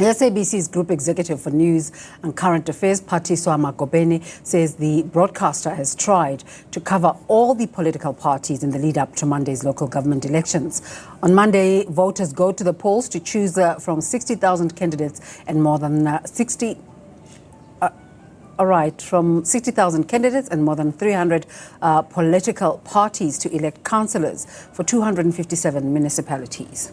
SABC's Group Executive for News and Current Affairs, Phathiswa Magopeni, says the broadcaster has tried to cover all the political parties in the lead-up to Monday's local government elections. On Monday, voters go to the polls to choose from 60,000 candidates and more than 60,000 candidates and more than 300 political parties to elect councillors for 257 municipalities.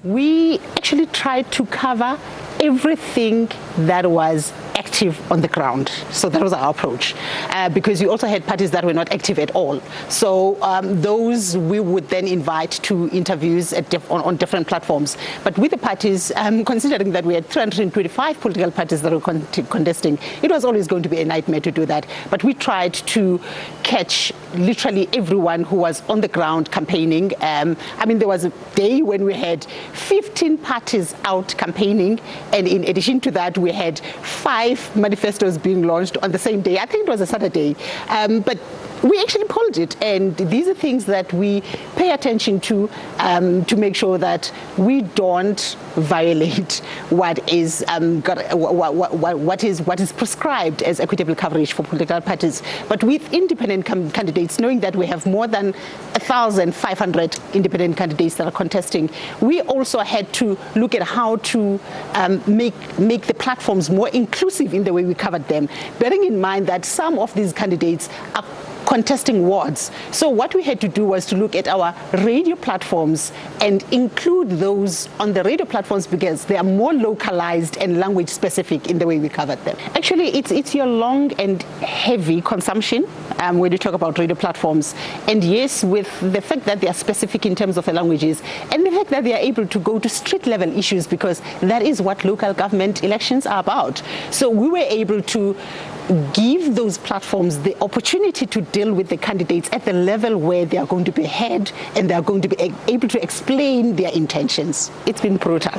We actually tried to cover everything that was active on the ground. So that was our approach, because we also had parties that were not active at all. So those we would then invite to interviews on different platforms. But with the parties, considering that we had 325 political parties that were contesting, it was always going to be a nightmare to do that. But we tried to catch literally everyone who was on the ground campaigning. I mean, there was a day when we had 15 parties out campaigning, and in addition to that, we had 5 manifestos being launched on the same day. I think it was a Saturday. But we actually polled it, and these are things that we pay attention to make sure that we don't violate what is what is prescribed as equitable coverage for political parties. But with independent candidates, knowing that we have more than 1,500 independent candidates that are contesting, we also had to look at how to make the platforms more inclusive in the way we covered them, bearing in mind that some of these candidates are contesting wards. So what we had to do was to look at our radio platforms and include those on the radio platforms because they are more localized and language specific in the way we covered them. Actually, it's your long and heavy consumption when you talk about radio platforms. And yes, with the fact that they are specific in terms of the languages and the fact that they are able to go to street level issues, because that is what local government elections are about. So we were able to give those platforms the opportunity to deal with the candidates at the level where they are going to be heard and they are going to be able to explain their intentions. It's been brutal.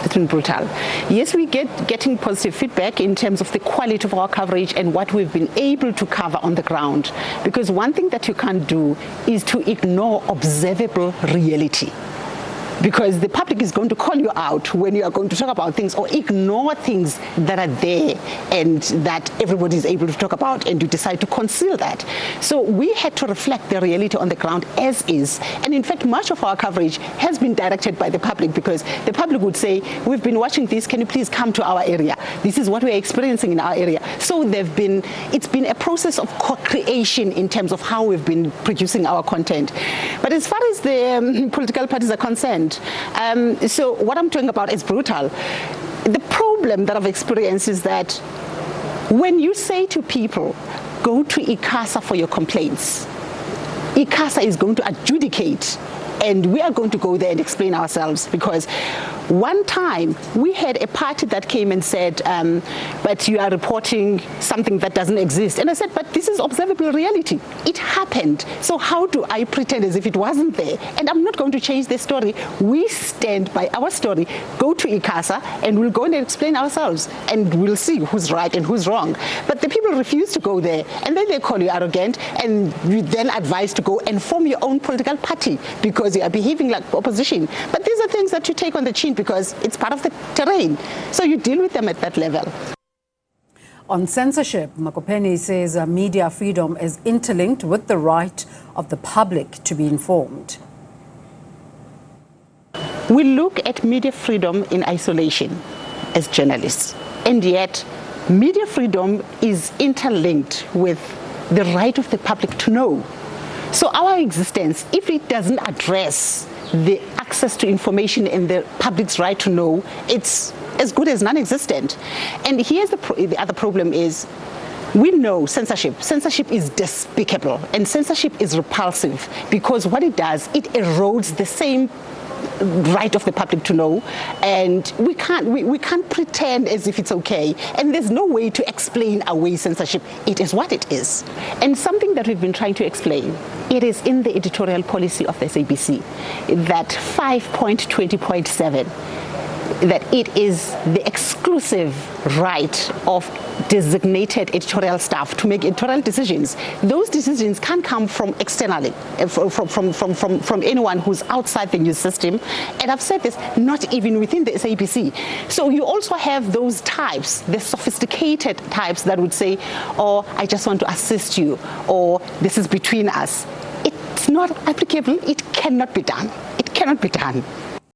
It's been brutal. Yes, we getting positive feedback in terms of the quality of our coverage and what we've been able to cover on the ground. Because one thing that you can't do is to ignore observable reality. Because the public is going to call you out when you are going to talk about things or ignore things that are there and that everybody is able to talk about, and you decide to conceal that. So we had to reflect the reality on the ground as is. And in fact, much of our coverage has been directed by the public, because the public would say, we've been watching this, can you please come to our area? This is what we're experiencing in our area. So it's been a process of co-creation in terms of how we've been producing our content. But as far as the political parties are concerned, so what I'm talking about is brutal. The problem that I've experienced is that when you say to people, go to ICASA for your complaints, ICASA is going to adjudicate, and we are going to go there and explain ourselves. Because one time we had a party that came and said, but you are reporting something that doesn't exist. And I said, but this is observable reality. It happened. So how do I pretend as if it wasn't there? And I'm not going to change the story. We stand by our story, go to ICASA, and we'll go and explain ourselves. And we'll see who's right and who's wrong. But the people refuse to go there. And then they call you arrogant, and you then advise to go and form your own political party because you are behaving like opposition. But these are things that you take on the chin because it's part of the terrain. So you deal with them at that level. On censorship, Magopeni says media freedom is interlinked with the right of the public to be informed. We look at media freedom in isolation as journalists, and yet media freedom is interlinked with the right of the public to know. So our existence, if it doesn't address the access to information and the public's right to know, it's as good as non-existent. And here's the other problem is, we know censorship. Censorship is despicable, and censorship is repulsive, because what it does, it erodes the same right of the public to know, and we can't pretend as if it's okay, and there's no way to explain away censorship. It is what it is. And something that we've been trying to explain, it is in the editorial policy of the SABC, that 5.20.7 that it is the exclusive right of designated editorial staff to make editorial decisions. Those decisions can't come from externally, from anyone who's outside the news system. And I've said this, not even within the SABC. So you also have those types, the sophisticated types that would say, oh, I just want to assist you, or this is between us. It's not applicable. It cannot be done. It cannot be done.